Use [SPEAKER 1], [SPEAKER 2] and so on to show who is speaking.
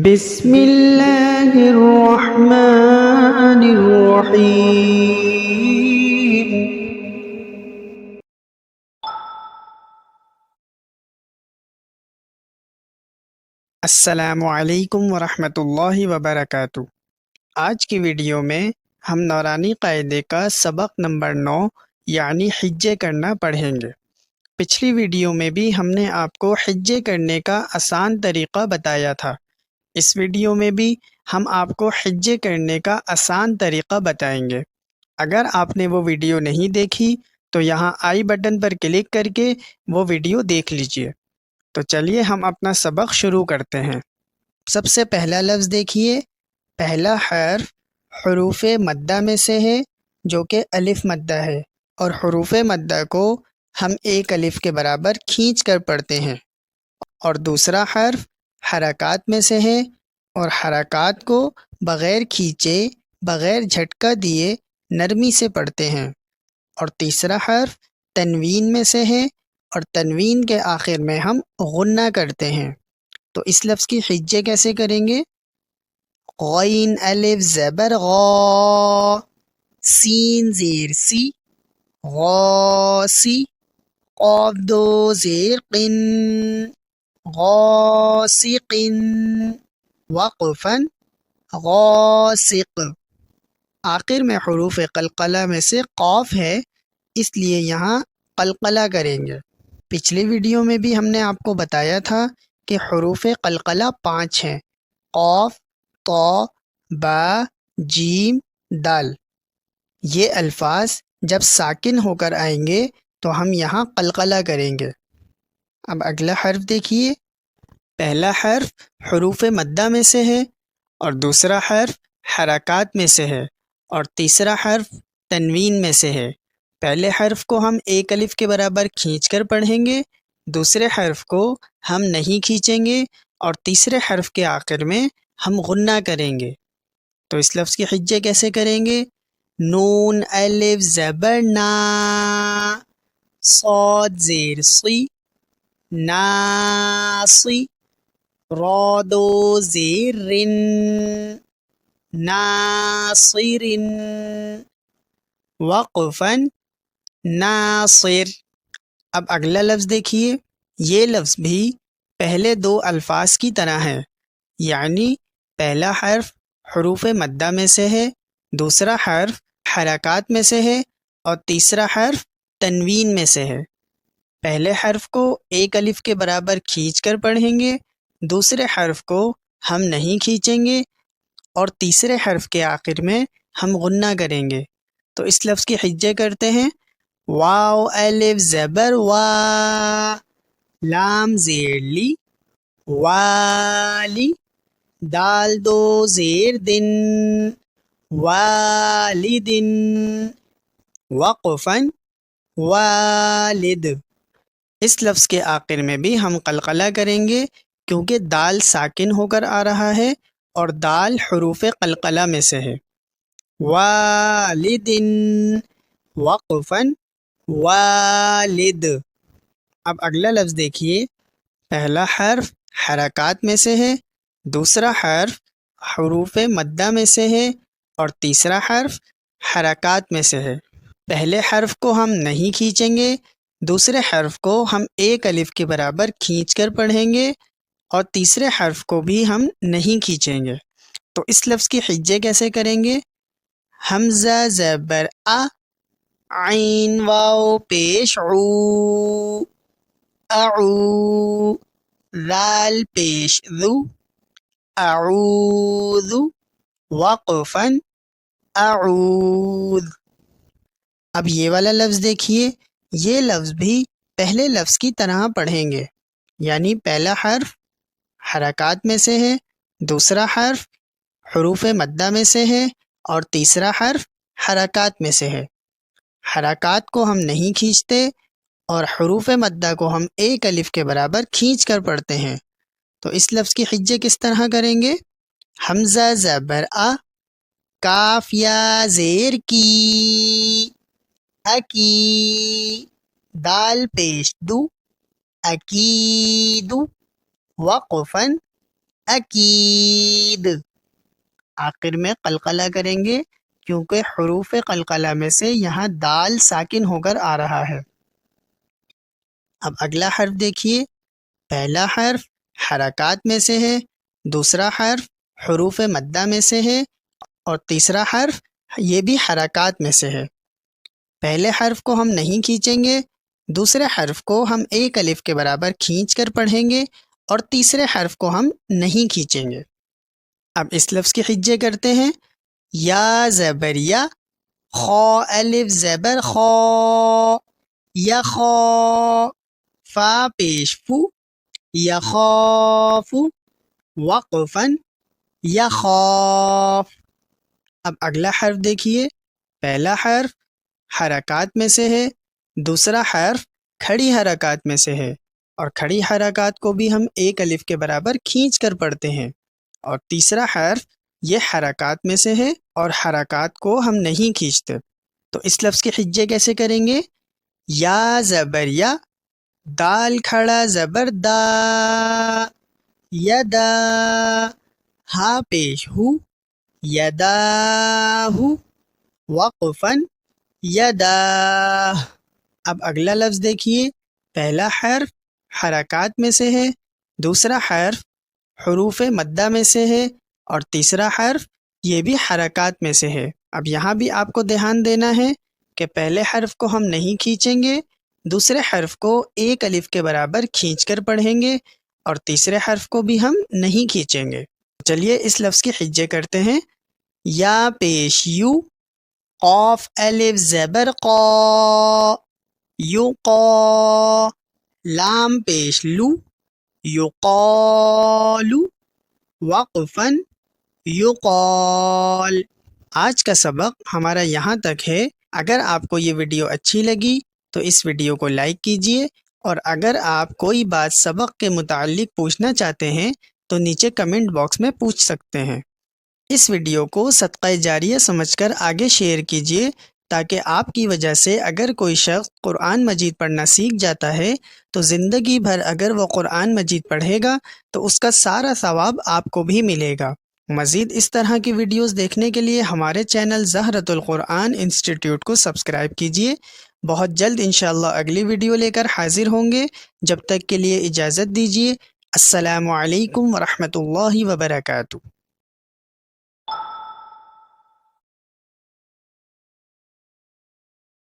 [SPEAKER 1] بسم اللہ الرحمن الرحیم۔ السلام علیکم ورحمۃ اللہ وبرکاتہ۔ آج کی ویڈیو میں ہم نورانی قاعدے کا سبق نمبر 9 یعنی حجے کرنا پڑھیں گے۔ پچھلی ویڈیو میں بھی ہم نے آپ کو حجے کرنے کا آسان طریقہ بتایا تھا۔ اس ویڈیو میں بھی ہم آپ کو حجے کرنے کا آسان طریقہ بتائیں گے۔ اگر آپ نے وہ ویڈیو نہیں دیکھی تو یہاں آئی بٹن پر کلک کر کے وہ ویڈیو دیکھ لیجئے۔ تو چلیے ہم اپنا سبق شروع کرتے ہیں۔ سب سے پہلا لفظ دیکھیے، پہلا حرف حروف مدہ میں سے ہے جو کہ الف مدہ ہے، اور حروف مدہ کو ہم ایک الف کے برابر کھینچ کر پڑھتے ہیں۔ اور دوسرا حرف حرکات میں سے ہے، اور حرکات کو بغیر کھینچے، بغیر جھٹکا دیے نرمی سے پڑھتے ہیں۔ اور تیسرا حرف تنوین میں سے ہے، اور تنوین کے آخر میں ہم غنہ کرتے ہیں۔ تو اس لفظ کی حجے کیسے کریں گے؟ غین الف زبر غا، سین زیر سی، غاسی، قاف دو زیر قن، غاسق، وقفاً غاسق۔ آخر میں حروف قلقلہ میں سے قاف ہے، اس لیے یہاں قلقلہ کریں گے۔ پچھلی ویڈیو میں بھی ہم نے آپ کو بتایا تھا کہ حروف قلقلہ 5 ہیں: قاف، طا، با، جیم، دال۔ یہ الفاظ جب ساکن ہو کر آئیں گے تو ہم یہاں قلقلہ کریں گے۔ اب اگلا حرف دیکھیے، پہلا حرف حروف مدہ میں سے ہے، اور دوسرا حرف حرکات میں سے ہے، اور تیسرا حرف تنوین میں سے ہے۔ پہلے حرف کو ہم ایک الف کے برابر کھینچ کر پڑھیں گے، دوسرے حرف کو ہم نہیں کھینچیں گے، اور تیسرے حرف کے آخر میں ہم غنہ کریں گے۔ تو اس لفظ کی حجے کیسے کریں گے؟ نون الف زبر نا، صاد زیر صی، ناصی، را دو زیر رن، ناصر، وقفاً ناصر۔ اب اگلا لفظ دیکھیے، یہ لفظ بھی پہلے دو الفاظ کی طرح ہے، یعنی پہلا حرف حروف مدہ میں سے ہے، دوسرا حرف حرکات میں سے ہے، اور تیسرا حرف تنوین میں سے ہے۔ پہلے حرف کو ایک الف کے برابر کھینچ کر پڑھیں گے، دوسرے حرف کو ہم نہیں کھینچیں گے، اور تیسرے حرف کے آخر میں ہم غنہ کریں گے۔ تو اس لفظ کی حجے کرتے ہیں، واو الف زبر وا، لام زیر لی، والی، دال دو زیر دن، والدن، وقفاً والد۔ اس لفظ کے آخر میں بھی ہم قلقلہ کریں گے، کیونکہ دال ساکن ہو کر آ رہا ہے، اور دال حروف قلقلہ میں سے ہے۔ والدن، وقفاً والد۔ اب اگلا لفظ دیکھیے، پہلا حرف حرکات میں سے ہے، دوسرا حرف حروف مدہ میں سے ہے، اور تیسرا حرف حرکات میں سے ہے۔ پہلے حرف کو ہم نہیں کھینچیں گے، دوسرے حرف کو ہم ایک الف کے برابر کھینچ کر پڑھیں گے، اور تیسرے حرف کو بھی ہم نہیں کھینچیں گے۔ تو اس لفظ کی حجے کیسے کریں گے؟ حمزہ زبر آ، عین واو پیش عو، اعو، ذال پیش ذو، اعوذ، وقفاً اعوذ۔ اب یہ والا لفظ دیکھیے، یہ لفظ بھی پہلے لفظ کی طرح پڑھیں گے، یعنی پہلا حرف حرکات میں سے ہے، دوسرا حرف حروف مدہ میں سے ہے، اور تیسرا حرف حرکات میں سے ہے۔ حرکات کو ہم نہیں کھینچتے، اور حروف مدہ کو ہم ایک الف کے برابر کھینچ کر پڑھتے ہیں۔ تو اس لفظ کی حجے کس طرح کریں گے؟ حمزہ زبر آ، کاف یا زیر کی، اکی، دال پیش دو، اکید، وقفاً اکید، آخر میں قلقلہ کریں گے کیونکہ حروف قلقلہ میں سے یہاں دال ساکن ہو کر آ رہا ہے۔ اب اگلا حرف دیکھیے، پہلا حرف حرکات میں سے ہے، دوسرا حرف حروف مدہ میں سے ہے، اور تیسرا حرف یہ بھی حرکات میں سے ہے۔ پہلے حرف کو ہم نہیں کھینچیں گے، دوسرے حرف کو ہم ایک الف کے برابر کھینچ کر پڑھیں گے، اور تیسرے حرف کو ہم نہیں کھینچیں گے۔ اب اس لفظ کے حجے کرتے ہیں، یا زبر یا، خو الف زبر خو، یا خو، فا پیش فو، یا خوف، وقفن، یا خوف۔ اب اگلا حرف دیکھیے، پہلا حرف حرکات میں سے ہے، دوسرا حرف کھڑی حرکات میں سے ہے، اور کھڑی حرکات کو بھی ہم ایک الف کے برابر کھینچ کر پڑھتے ہیں، اور تیسرا حرف یہ حرکات میں سے ہے اور حرکات کو ہم نہیں کھینچتے۔ تو اس لفظ کے حجے کیسے کریں گے؟ یا زبر یا، دال کھڑا زبر دا، یدا، ہا پیش ہو، یداہ، وقفن، یداہ۔ اب اگلا لفظ دیکھیے، پہلا حرف حرکات میں سے ہے، دوسرا حرف حروف مدہ میں سے ہے، اور تیسرا حرف یہ بھی حرکات میں سے ہے۔ اب یہاں بھی آپ کو دھیان دینا ہے کہ پہلے حرف کو ہم نہیں کھینچیں گے، دوسرے حرف کو ایک الف کے برابر کھینچ کر پڑھیں گے، اور تیسرے حرف کو بھی ہم نہیں کھینچیں گے۔ چلیے اس لفظ کے حجے کرتے ہیں، یا پیش یو، قاف الف زبر قا، یو قا، لام پیش لو، یقالو، وقفن، یقال۔ آج کا سبق ہمارا یہاں تک ہے۔ اگر آپ کو یہ ویڈیو اچھی لگی تو اس ویڈیو کو لائک کیجئے، اور اگر آپ کوئی بات سبق کے متعلق پوچھنا چاہتے ہیں تو نیچے کمنٹ باکس میں پوچھ سکتے ہیں۔ اس ویڈیو کو صدقہ جاریہ سمجھ کر آگے شیئر کیجئے، تاکہ آپ کی وجہ سے اگر کوئی شخص قرآن مجید پڑھنا سیکھ جاتا ہے تو زندگی بھر اگر وہ قرآن مجید پڑھے گا تو اس کا سارا ثواب آپ کو بھی ملے گا۔ مزید اس طرح کی ویڈیوز دیکھنے کے لیے ہمارے چینل زہرۃ القرآن انسٹیٹیوٹ کو سبسکرائب کیجئے۔ بہت جلد انشاءاللہ اگلی ویڈیو لے کر حاضر ہوں گے۔ جب تک کے لیے اجازت دیجیے۔ السلام علیکم ورحمۃ اللہ وبرکاتہ۔